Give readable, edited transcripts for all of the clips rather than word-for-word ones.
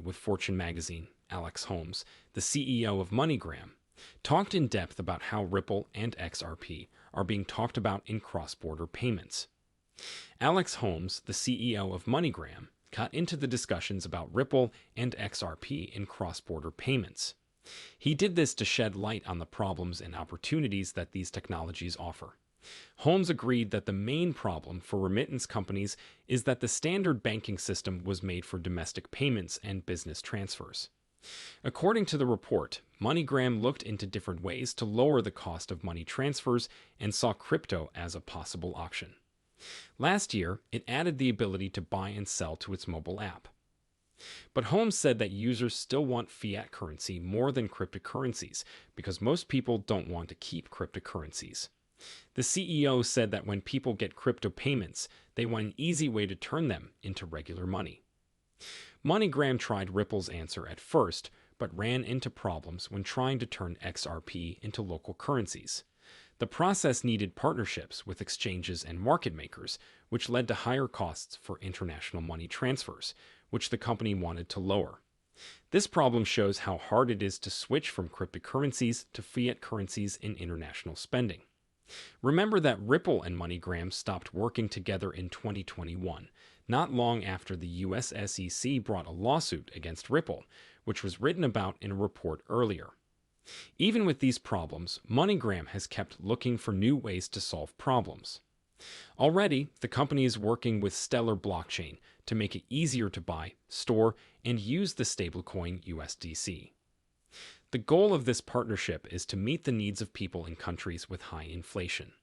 with Fortune magazine, Alex Holmes, the CEO of MoneyGram, talked in depth about how Ripple and XRP are being talked about in cross-border payments. Alex Holmes, the CEO of MoneyGram, got into the discussions about Ripple and XRP in cross-border payments. He did this to shed light on the problems and opportunities that these technologies offer. Holmes agreed that the main problem for remittance companies is that the standard banking system was made for domestic payments and business transfers. According to the report, MoneyGram looked into different ways to lower the cost of money transfers and saw crypto as a possible option. Last year, it added the ability to buy and sell to its mobile app. But Holmes said that users still want fiat currency more than cryptocurrencies because most people don't want to keep cryptocurrencies. The CEO said that when people get crypto payments, they want an easy way to turn them into regular money. MoneyGram tried Ripple's answer at first, but ran into problems when trying to turn XRP into local currencies. The process needed partnerships with exchanges and market makers, which led to higher costs for international money transfers, which the company wanted to lower. This problem shows how hard it is to switch from cryptocurrencies to fiat currencies in international spending. Remember that Ripple and MoneyGram stopped working together in 2021, not long after the US SEC brought a lawsuit against Ripple, which was written about in a report earlier. Even with these problems, MoneyGram has kept looking for new ways to solve problems. Already, the company is working with Stellar Blockchain to make it easier to buy, store, and use the stablecoin USDC. The goal of this partnership is to meet the needs of people in countries with high inflation.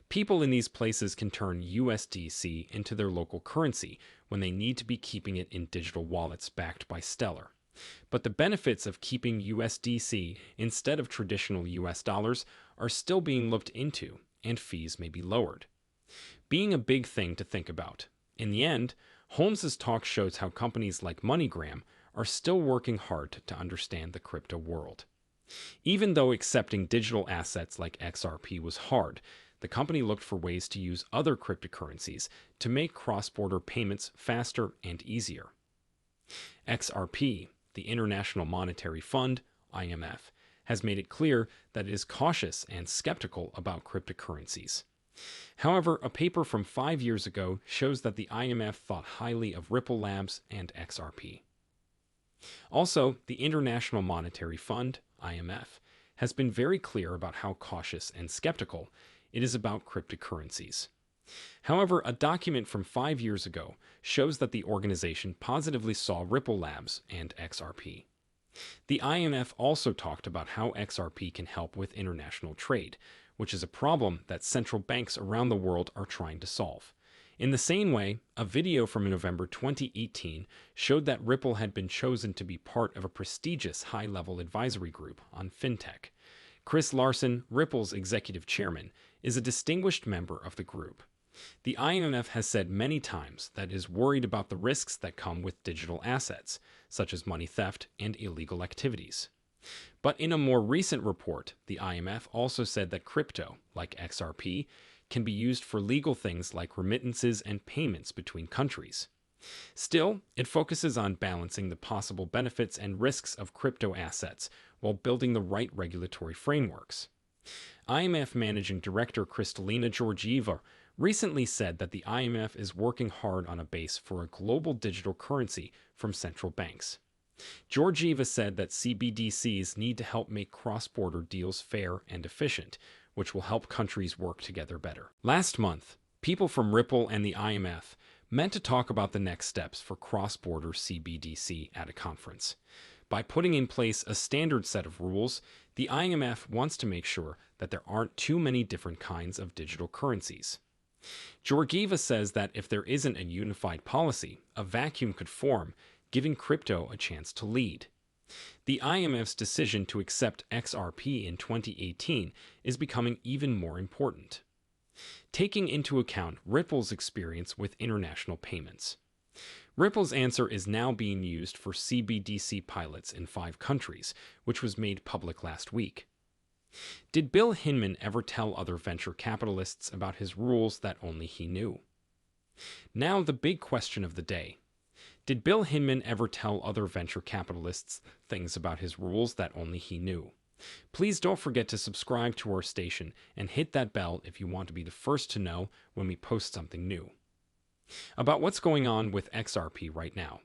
People in these places can turn USDC into their local currency when they need to be keeping it in digital wallets backed by Stellar. But the benefits of keeping USDC instead of traditional US dollars are still being looked into, and fees may be lowered. Being a big thing to think about. In the end, Holmes's talk shows how companies like MoneyGram are still working hard to understand the crypto world. Even though accepting digital assets like XRP was hard, the company looked for ways to use other cryptocurrencies to make cross-border payments faster and easier. XRP, the International Monetary Fund, IMF, has made it clear that it is cautious and skeptical about cryptocurrencies. However, a paper from 5 years ago shows that the IMF thought highly of Ripple Labs and XRP. Also, the International Monetary Fund, IMF, has been very clear about how cautious and skeptical it is about cryptocurrencies. However, a document from 5 years ago shows that the organization positively saw Ripple Labs and XRP. The IMF also talked about how XRP can help with international trade, which is a problem that central banks around the world are trying to solve. In the same way, a video from November 2018 showed that Ripple had been chosen to be part of a prestigious high-level advisory group on fintech. Chris Larsen, Ripple's executive chairman, is a distinguished member of the group. The IMF has said many times that it is worried about the risks that come with digital assets, such as money theft and illegal activities. But in a more recent report, the IMF also said that crypto, like XRP, can be used for legal things like remittances and payments between countries. Still, it focuses on balancing the possible benefits and risks of crypto assets while building the right regulatory frameworks. IMF Managing Director Kristalina Georgieva recently said that the IMF is working hard on a base for a global digital currency from central banks. Georgieva said that CBDCs need to help make cross-border deals fair and efficient, which will help countries work together better. Last month, people from Ripple and the IMF met to talk about the next steps for cross-border CBDC at a conference. By putting in place a standard set of rules, the IMF wants to make sure that there aren't too many different kinds of digital currencies. Georgieva says that if there isn't a unified policy, a vacuum could form, giving crypto a chance to lead. The IMF's decision to accept XRP in 2018 is becoming even more important, taking into account Ripple's experience with international payments. Ripple's answer is now being used for CBDC pilots in 5 countries, which was made public last week. Did Bill Hinman ever tell other venture capitalists about his rules that only he knew? Now the big question of the day. Did Bill Hinman ever tell other venture capitalists things about his rules that only he knew? Please don't forget to subscribe to our station and hit that bell if you want to be the first to know when we post something new. About what's going on with XRP right now.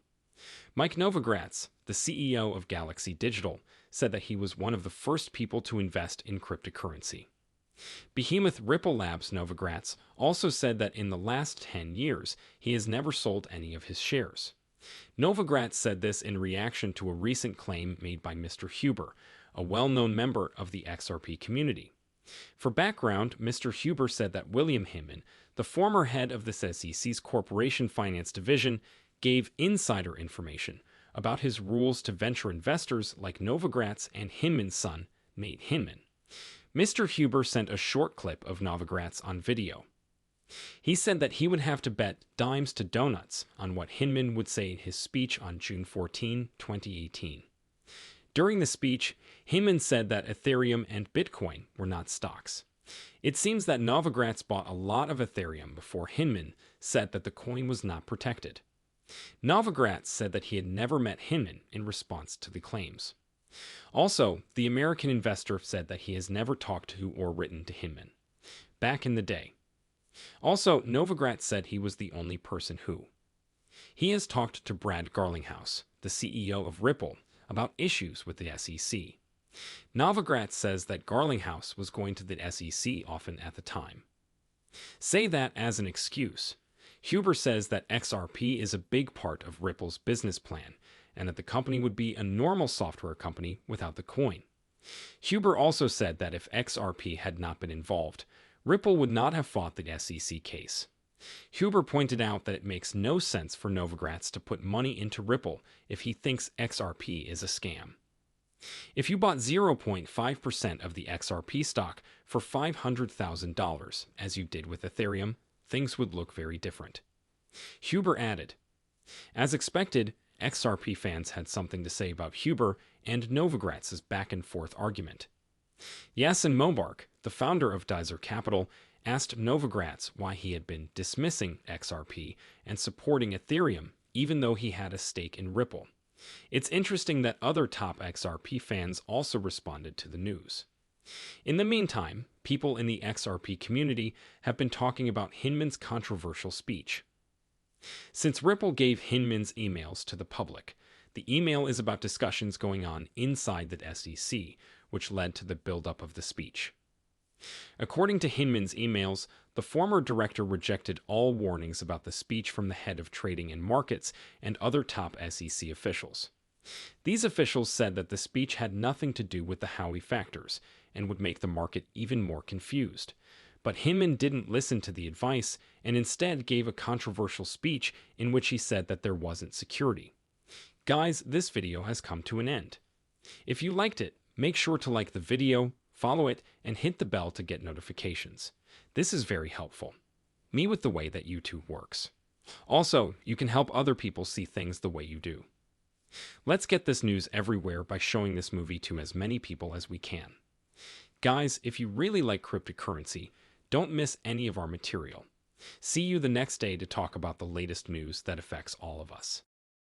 Mike Novogratz, the CEO of Galaxy Digital, said that he was one of the first people to invest in cryptocurrency. Behemoth Ripple Labs Novogratz also said that in the last 10 years, he has never sold any of his shares. Novogratz said this in reaction to a recent claim made by Mr. Huber, a well-known member of the XRP community. For background, Mr. Huber said that William Hinman, the former head of the SEC's Corporation Finance Division, gave insider information about his rules to venture investors like Novogratz and Hinman's son, Nate Hinman. Mr. Huber sent a short clip of Novogratz on video. He said that he would have to bet dimes to donuts on what Hinman would say in his speech on June 14, 2018. During the speech, Hinman said that Ethereum and Bitcoin were not stocks. It seems that Novogratz bought a lot of Ethereum before Hinman said that the coin was not protected. Novogratz said that he had never met Hinman in response to the claims. Also, the American investor said that he has never talked to or written to Hinman back in the day. Also, Novogratz said he was the only person who. He has talked to Brad Garlinghouse, the CEO of Ripple, about issues with the SEC. Novogratz says that Garlinghouse was going to the SEC often at the time. Say that as an excuse. Huber says that XRP is a big part of Ripple's business plan, and that the company would be a normal software company without the coin. Huber also said that if XRP had not been involved, Ripple would not have fought the SEC case. Huber pointed out that it makes no sense for Novogratz to put money into Ripple if he thinks XRP is a scam. If you bought 0.5% of the XRP stock for $500,000, as you did with Ethereum, things would look very different. Huber added, as expected, XRP fans had something to say about Huber and Novogratz's back-and-forth argument. Yasin Mobark, the founder of Dizer Capital, asked Novogratz why he had been dismissing XRP and supporting Ethereum even though he had a stake in Ripple. It's interesting that other top XRP fans also responded to the news. In the meantime, people in the XRP community have been talking about Hinman's controversial speech. Since Ripple gave Hinman's emails to the public, the email is about discussions going on inside the SEC, which led to the buildup of the speech. According to Hinman's emails, the former director rejected all warnings about the speech from the head of trading and markets and other top SEC officials. These officials said that the speech had nothing to do with the Howey factors and would make the market even more confused. But Hinman didn't listen to the advice and instead gave a controversial speech in which he said that there wasn't security. Guys, this video has come to an end. If you liked it, make sure to like the video, follow it, and hit the bell to get notifications. This is very helpful. Me with the way that YouTube works. Also, you can help other people see things the way you do. Let's get this news everywhere by showing this movie to as many people as we can. Guys, if you really like cryptocurrency, don't miss any of our material. See you the next day to talk about the latest news that affects all of us.